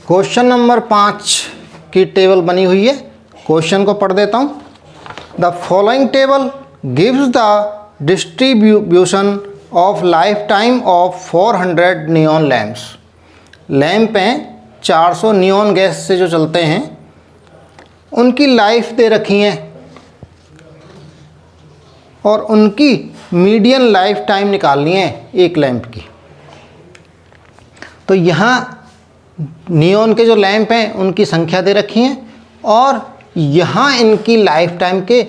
Question number 5 की table बनी हुई है। क्वेश्चन को पढ़ देता हूँ। The following table gives the distribution of life time of 400 neon lamps. Lamp हैं 400 नियॉन गैस से जो चलते हैं, उनकी लाइफ दे रखी हैं और उनकी मीडियन लाइफ टाइम निकालनी है एक लैंप की। तो यहाँ नियॉन के जो लैंप हैं उनकी संख्या दे रखी है और यहाँ इनकी लाइफ टाइम के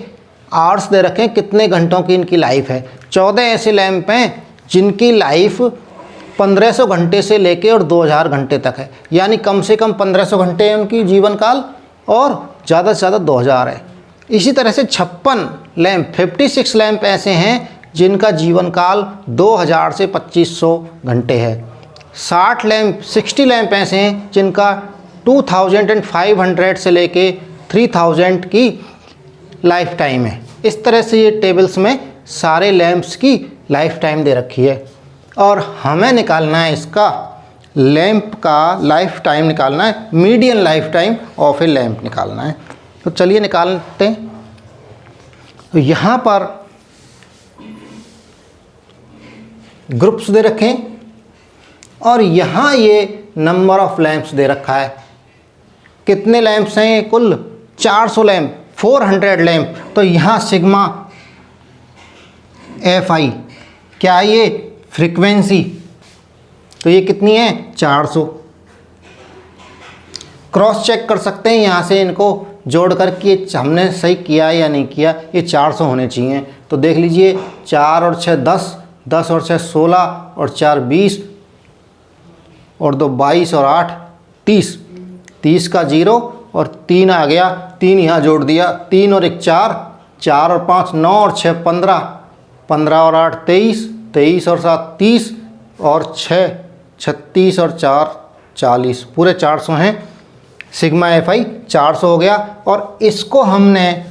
आवर्स दे रखे हैं, कितने घंटों की इनकी लाइफ है। 14 ऐसे लैंप हैं जिनकी लाइफ 1500 घंटे से लेके और 2000 घंटे तक है, यानी कम से कम 1500 घंटे है उनकी जीवन काल और ज़्यादा से ज़्यादा 2000 है। इसी तरह से 56 लैंप ऐसे हैं जिनका जीवन काल 2000 से 2500 घंटे है। 60 लैंप ऐसे हैं जिनका 2500 से लेके 3000 की लाइफ टाइम है। इस तरह से ये टेबल्स में सारे लैंप्स की लाइफ टाइम दे रखी है और हमें निकालना है इसका लैंप का लाइफ टाइम निकालना है, median life time of A lamp निकालना है। तो चलिए निकालते हैं। तो यहाँ पर ग्रुप्स दे रखे हैं और यहाँ ये नंबर ऑफ लैंप्स दे रखा है। कितने लैंप्स हैं? कुल 400 लैंप, 400 लैंप। तो यहाँ सिग्मा एफ आई क्या है? ये फ्रीक्वेंसी। तो ये कितनी है? 400। क्रॉस चेक कर सकते हैं यहाँ से इनको जोड़ कर कि हमने सही किया या नहीं किया। ये 400 होने चाहिए। तो देख लीजिए 4 और 6 10, 10 और 6 16 और 4 20 और 2 22 और 8 30, 30 का 0 और 3 आ गया, 3 यहाँ जोड़ दिया, 3 और 1 4, 4 और 5 9 और 6 15, 15 और 8 23, 23 और 7 30 और 6 36 और 4 40, पूरे 400 हैं। सिग्मा एफ आई 400 हो गया और इसको हमने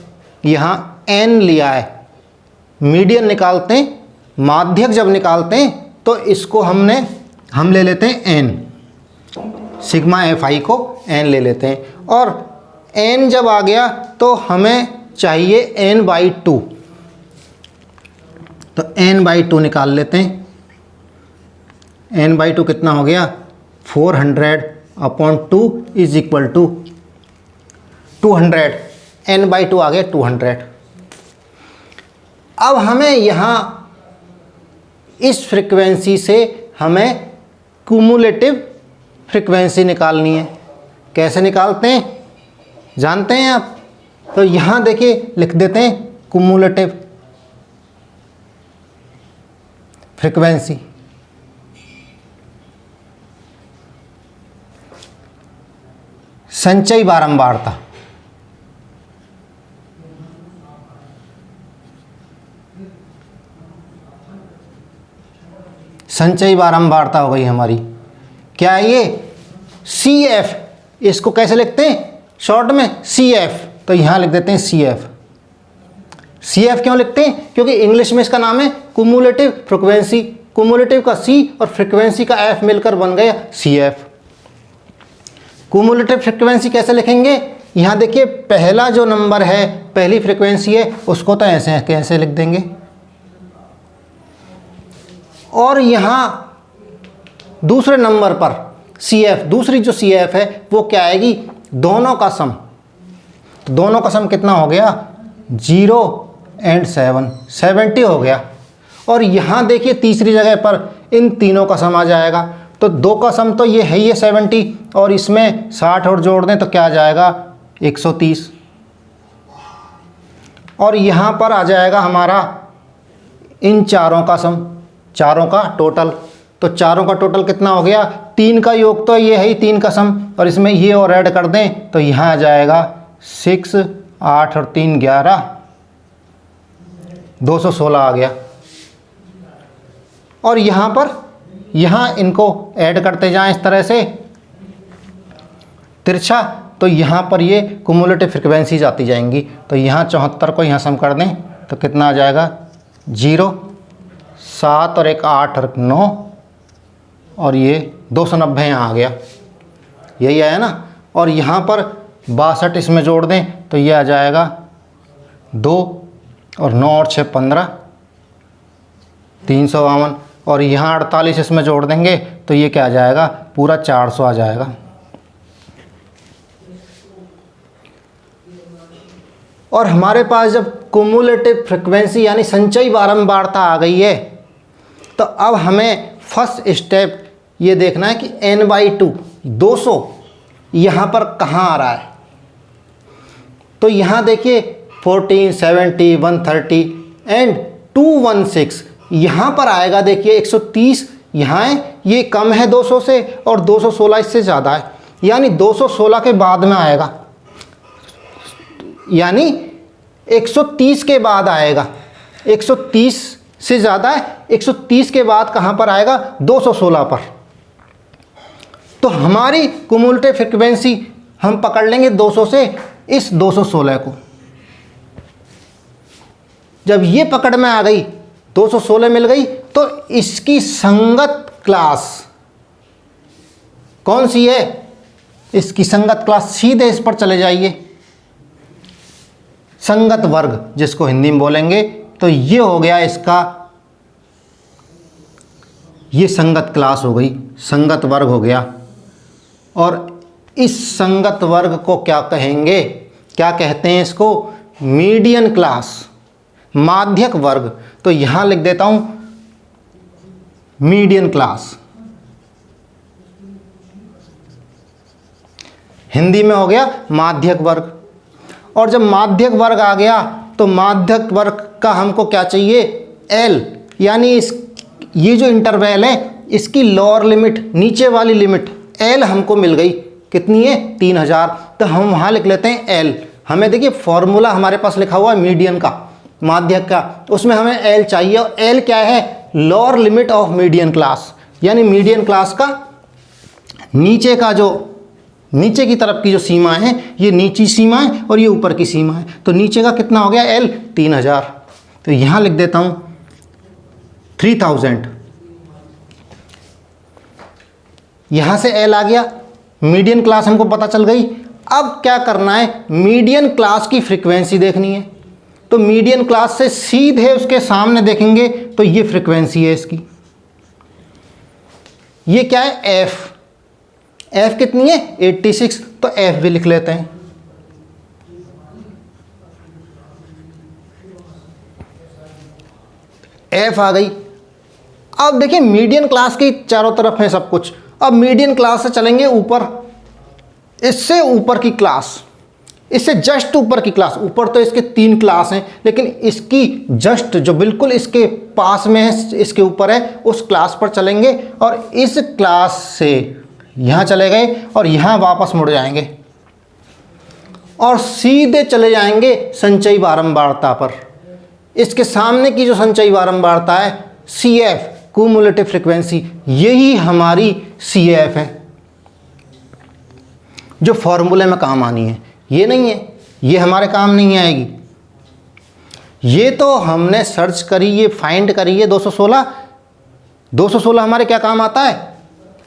यहाँ n लिया है। मीडियन निकालते हैं, माध्यक जब निकालते हैं तो इसको हम ले लेते हैं n, सिग्मा एफ आई को n ले लेते हैं और n जब आ गया तो हमें चाहिए n/2। तो n/2 निकाल लेते हैं। n/2 कितना हो गया? 400/2 इज इक्वल टू 200। n/2 आ गया 200। अब हमें यहाँ इस फ्रीक्वेंसी से हमें क्यूमुलेटिव फ्रीक्वेंसी निकालनी है। कैसे निकालते हैं जानते हैं आप? तो यहाँ देखिए लिख देते हैं क्यूमुलेटिव फ्रीक्वेंसी। संचयी बारंबारता, संचयी बारंबारता हो गई हमारी। क्या है ये? CF। इसको कैसे लिखते हैं शॉर्ट में? CF। तो यहाँ लिख देते हैं CF। CF क्यों लिखते हैं? क्योंकि इंग्लिश में इसका नाम है क्यूमुलेटिव फ्रीक्वेंसी। क्यूमुलेटिव का C और फ्रीक्वेंसी का F मिलकर बन गया CF। क्यूमुलेटिव फ्रीक्वेंसी कैसे लिखेंगे? यहाँ देखिए पहला जो नंबर है, पहली फ्रीक्वेंसी है, उसको तो ऐसे कैसे लिख देंगे और यहाँ दूसरे नंबर पर CF, दूसरी जो CF है वो क्या आएगी? दोनों का सम। दोनों का सम कितना हो गया? 0 और 7, 70 हो गया। और यहाँ देखिए तीसरी जगह पर इन तीनों का सम आ जाएगा। तो 2 का सम तो ये है, ये 70 और इसमें 60 और जोड़ दें तो क्या आ जाएगा? 130। और यहाँ पर आ जाएगा हमारा इन चारों का सम, चारों का टोटल। तो चारों का टोटल कितना हो गया? 3 का योग तो ये है ही, 3 का सम, और इसमें ये और ऐड कर दें तो यहाँ आ जाएगा 6, 8 और 3 11, 216 आ गया। और यहाँ पर इनको ऐड करते जाएं इस तरह से तिरछा, तो यहाँ पर ये क्यूमुलेटिव फ्रीक्वेंसीज आती जाएंगी। तो यहाँ 74 को यहाँ सम कर दें तो कितना आ जाएगा? 0, 7 और 1 8 और 9 और ये 290 यहाँ आ गया। यही आया ना, और यहाँ पर 62 इसमें जोड़ दें तो ये आ जाएगा 2 और 9 और 6 15, 352, और यहाँ 48 इसमें जोड़ देंगे तो ये क्या आ जाएगा, पूरा 400 आ जाएगा। और हमारे पास जब कुमुलेटिव फ्रिक्वेंसी यानी संचयी बारंबारता आ गई है, तो अब हमें फर्स्ट स्टेप ये देखना है कि n/2 200 यहाँ पर कहाँ आ रहा है। तो यहाँ देखिए 14, 70, 130 एंड 216 यहाँ पर आएगा। देखिए 130 यहाँ है, ये कम है 200 से, और 216 इससे ज़्यादा है, यानी 216 के बाद में आएगा, यानी 130 के बाद आएगा। 130 से ज़्यादा है, 130 के बाद कहाँ पर आएगा, 216 पर। तो हमारी कुमुलेटिव फ्रिक्वेंसी हम पकड़ लेंगे 200 से इस 216 को। जब ये पकड़ में आ गई, 216 मिल गई, तो इसकी संगत क्लास कौन सी है, इसकी संगत क्लास सीधे इस पर चले जाइए, संगत वर्ग जिसको हिंदी में बोलेंगे। तो ये हो गया इसका, ये संगत क्लास हो गई, संगत वर्ग हो गया। और इस संगत वर्ग को क्या कहेंगे, क्या कहते हैं इसको, मीडियन क्लास, माध्यक वर्ग। तो यहां लिख देता हूं मीडियन क्लास, हिंदी में हो गया माध्यक वर्ग। और जब माध्यक वर्ग आ गया तो माध्यक वर्ग का हमको क्या चाहिए, एल, यानी ये जो इंटरवल है इसकी लोअर लिमिट, नीचे वाली लिमिट एल हमको मिल गई, कितनी है, 3000। तो हम वहाँ लिख लेते हैं एल। हमें देखिए फॉर्मूला हमारे पास लिखा हुआ है मीडियन का, माध्यक का, उसमें हमें एल चाहिए। और एल क्या है, lower limit of median class, यानी मीडियन क्लास का नीचे का जो, नीचे की तरफ की जो सीमा है, ये नीची सीमा है और ये ऊपर की सीमा है। तो नीचे का कितना हो गया, एल 3000। तो यहाँ लिख देता हूँ 3000। यहाँ से एल आ गया, मीडियन क्लास हमको पता चल गई। अब क्या करना है, मीडियन क्लास की फ्रीक्वेंसी देखनी है। तो मीडियन क्लास से सीधे उसके सामने देखेंगे तो ये फ्रीक्वेंसी है इसकी, ये क्या है, एफ। एफ कितनी है, 86। तो एफ भी लिख लेते हैं। एफ आ गई। अब देखिए मीडियन क्लास की चारों तरफ है सब कुछ। अब मीडियन क्लास से चलेंगे ऊपर, इससे ऊपर की क्लास, इससे जस्ट ऊपर की क्लास। ऊपर तो इसके 3 क्लास हैं, लेकिन इसकी जस्ट जो बिल्कुल इसके पास में है, इसके ऊपर है, उस क्लास पर चलेंगे। और इस क्लास से यहाँ चले गए और यहाँ वापस मुड़ जाएंगे और सीधे चले जाएंगे संचयी बारंबारता पर। इसके सामने की जो संचयी बारंबारता है, सी एफ, क्यूमुलेटिव फ्रीक्वेंसी, यही हमारी सी एफ है जो फॉर्मूले में काम आनी है। ये नहीं है, ये हमारे काम नहीं आएगी। ये तो हमने सर्च करी, ये फाइंड करी है 216। 216 हमारे क्या काम आता है,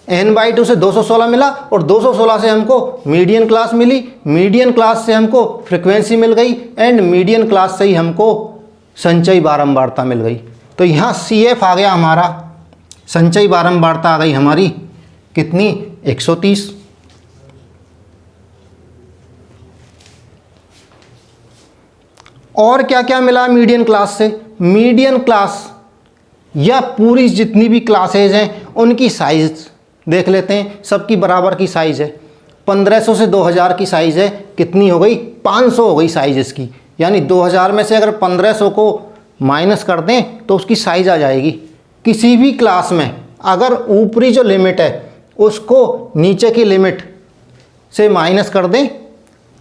n/2 से 216 मिला, और 216 से हमको मीडियन क्लास मिली, मीडियन क्लास से हमको फ्रीक्वेंसी मिल गई, एंड मीडियन क्लास से ही हमको संचयी बारंबारता मिल गई। तो यहाँ सी एफ आ गया हमारा, संचयी बारंबारता आ गई हमारी कितनी, 130। और क्या क्या मिला मीडियन क्लास से, मीडियन क्लास या पूरी जितनी भी क्लासेज हैं उनकी साइज देख लेते हैं। सबकी बराबर की साइज़ है, 1500 से 2000 की साइज़ है, कितनी हो गई, 500 हो गई साइज़ इसकी। यानी 2000 में से अगर 1500 को माइनस कर दें तो उसकी साइज़ आ जाएगी। किसी भी क्लास में अगर ऊपरी जो लिमिट है उसको नीचे की लिमिट से माइनस कर दें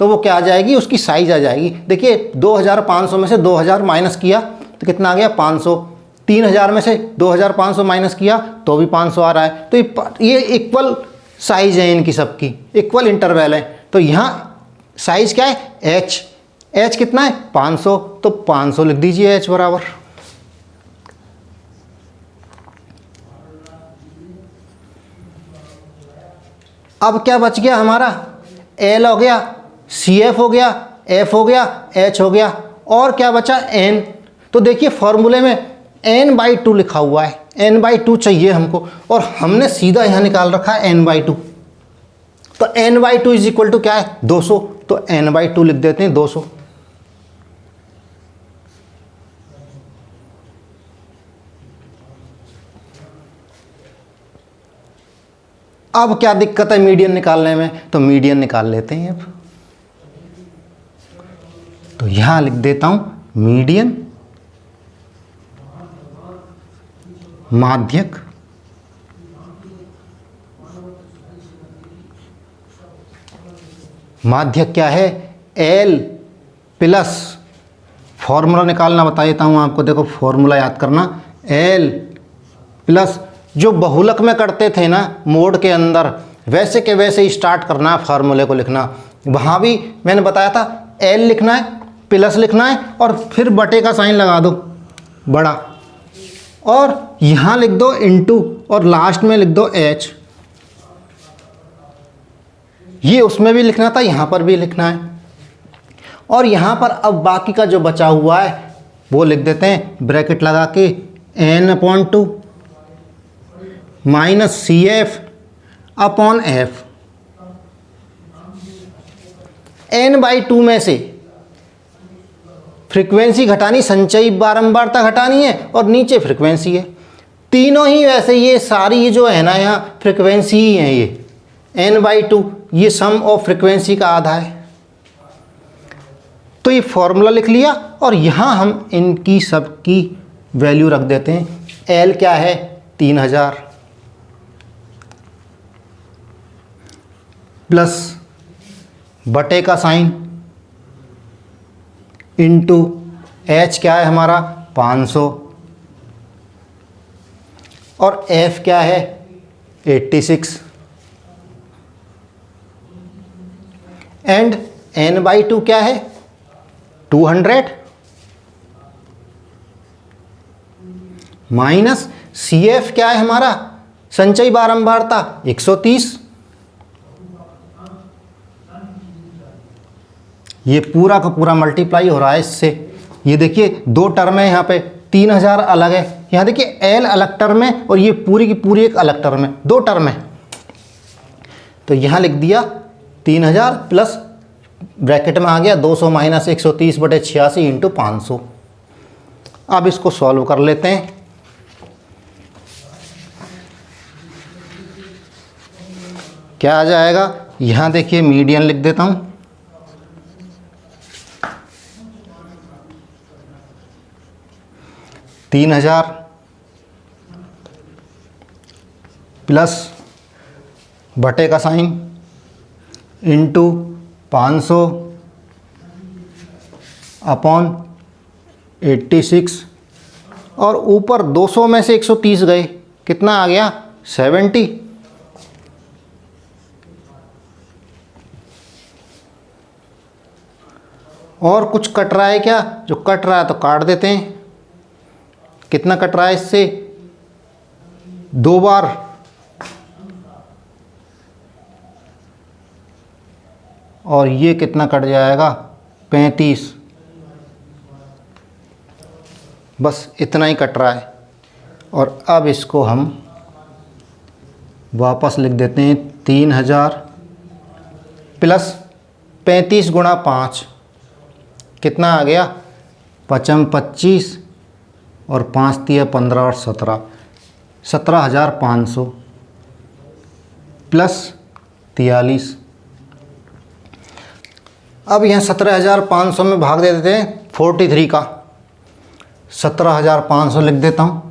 तो वो क्या आ जाएगी, उसकी साइज़ आ जाएगी। देखिए 2500 में से 2000 माइनस किया तो कितना आ गया, 500। 3000 में से 2500 माइनस किया तो भी 500 आ रहा है। तो ये इक्वल साइज़ है, इनकी सबकी इक्वल इंटरवल है। तो यहाँ साइज़ क्या है, एच। एच कितना है, 500। तो 500 लिख दीजिए एच बराबर। अब क्या बच गया हमारा, एल हो गया, सी एफ हो गया, एफ हो गया, एच हो गया, और क्या बचा, एन। तो देखिए फॉर्मूले में n/2 लिखा हुआ है, n/2 चाहिए हमको, और हमने सीधा यहाँ निकाल रखा है n/2। तो n/2 इज इक्वल टू क्या है, 200। तो n/2 लिख देते हैं 200। अब क्या दिक्कत है मीडियन निकालने में, तो मीडियन निकाल लेते हैं अब। तो यहां लिख देता हूं मीडियन, माध्यक, माध्यक क्या है, L प्लस, फॉर्मूला निकालना बता देता हूँ आपको, देखो फॉर्मूला याद करना, L प्लस, जो बहुलक में करते थे ना मोड के अंदर, वैसे के वैसे ही स्टार्ट करना है फार्मूले को लिखना। वहाँ भी मैंने बताया था L लिखना है, प्लस लिखना है, और फिर बटे का साइन लगा दो बड़ा, और यहाँ लिख दो इनटू, और लास्ट में लिख दो H। ये उसमें भी लिखना था, यहाँ पर भी लिखना है। और यहाँ पर अब बाकी का जो बचा हुआ है वो लिख देते हैं ब्रैकेट लगा के, n/2 minus C F upon F. n/2 में से फ्रीक्वेंसी घटानी, संचयी बारंबारता घटानी है, और नीचे फ्रीक्वेंसी है। तीनों ही वैसे, ये सारी ये जो है ना यहाँ फ्रीक्वेंसी ही है। ये n/2 ये सम ऑफ फ्रीक्वेंसी का आधा है। तो ये फॉर्मूला लिख लिया, और यहाँ हम इनकी सबकी वैल्यू रख देते हैं। L क्या है, 3000 प्लस बटे का साइन इंटू H क्या है हमारा 500, और F क्या है 86, एंड n/2 क्या है 200 माइनस CF क्या है हमारा संचयी बारंबारता 130। ये पूरा का पूरा मल्टीप्लाई हो रहा है इससे। ये देखिए दो टर्म है यहाँ पे, 3000 अलग है, यहाँ देखिए L अलग टर्म है, और ये पूरी की पूरी एक अलग टर्म है, दो टर्म है। तो यहाँ लिख दिया 3000 प्लस ब्रैकेट में आ गया 200 माइनस 130/86 इंटू 500। अब इसको सॉल्व कर लेते हैं। क्या आ जाएगा, यहाँ देखिए मीडियन लिख देता हूँ, तीन 3000 प्लस बटे का साइन इंटू 500 अपॉन 86, और ऊपर 200 में से 130 गए, कितना आ गया 70। और कुछ कट रहा है क्या, जो कट रहा है तो काट देते हैं। कितना कट रहा है इससे, 2 बार, और ये कितना कट जाएगा 35। बस इतना ही कट रहा है। और अब इसको हम वापस लिख देते हैं 3000 प्लस 35 गुणा 5, कितना आ गया 25 और 5 तिया 15 और 17, 17,500 प्लस 43। अब यहाँ 17,500 में भाग दे देते हैं 43 का, 17,500 लिख देता हूँ,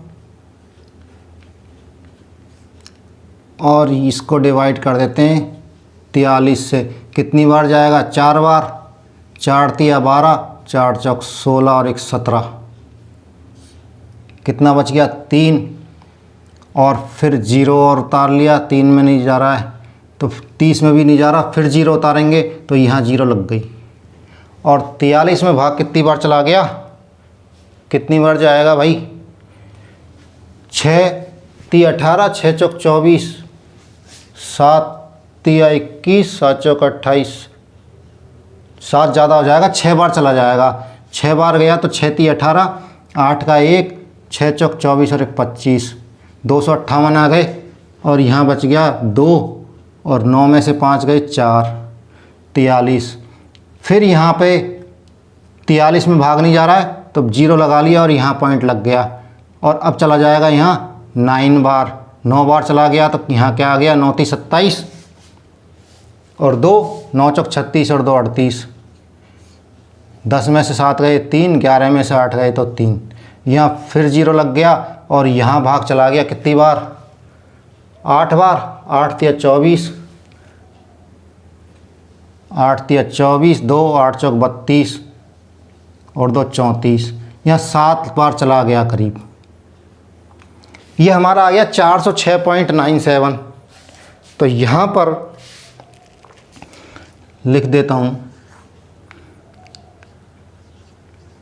और इसको डिवाइड कर देते हैं 43 से। कितनी बार जाएगा, 4 बार, 4 तिया 12, 4 चौक 16 और 1 17, कितना बच गया 3, और फिर 0 और उतार लिया, 3 में नहीं जा रहा है तो 30 में भी नहीं जा रहा, फिर 0 उतारेंगे तो यहाँ 0 लग गई। और 43 में भाग कितनी बार चला गया, कितनी बार जाएगा भाई, 6 × 3 = 18, 6 चौक 24, 7 तिया 21, 7 चौक 28, 7 ज़्यादा हो जाएगा, 6 बार चला जाएगा। 6 बार गया तो 6 तिया 18, 8 का 1, 6 चौक 24 और 1 25, 258 आ गए। और यहाँ बच गया 2 और 9 में से 5 गए 4, 43। फिर यहाँ पे 43 में भाग नहीं जा रहा है तो 0 लगा लिया और यहाँ पॉइंट लग गया। और अब चला जाएगा यहाँ 9 बार, 9 बार चला गया तो यहाँ क्या आ गया, 9 × 27 और 2, 9 चौक 36 और 2 38, 10 में से 7 गए 3, 11 में से 8 गए तो 3। यहाँ फिर 0 लग गया और यहाँ भाग चला गया कितनी बार, 8 बार। 8 तिया 24, 8 तिया 24, 2, 8 चौक 32 और 2 34, यहाँ 7 बार चला गया करीब। ये हमारा आ गया 406.97। तो यहाँ पर लिख देता हूँ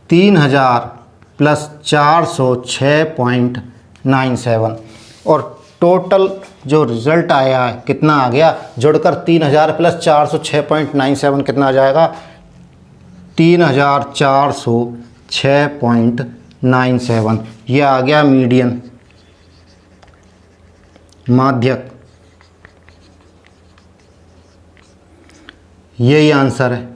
3000 + 406.97 और टोटल जो रिज़ल्ट आया है कितना आ गया, जोड़कर 3000 + 406.97 कितना आ जाएगा, 3406.97। ये आ गया मीडियन, माध्यक। यही आंसर है।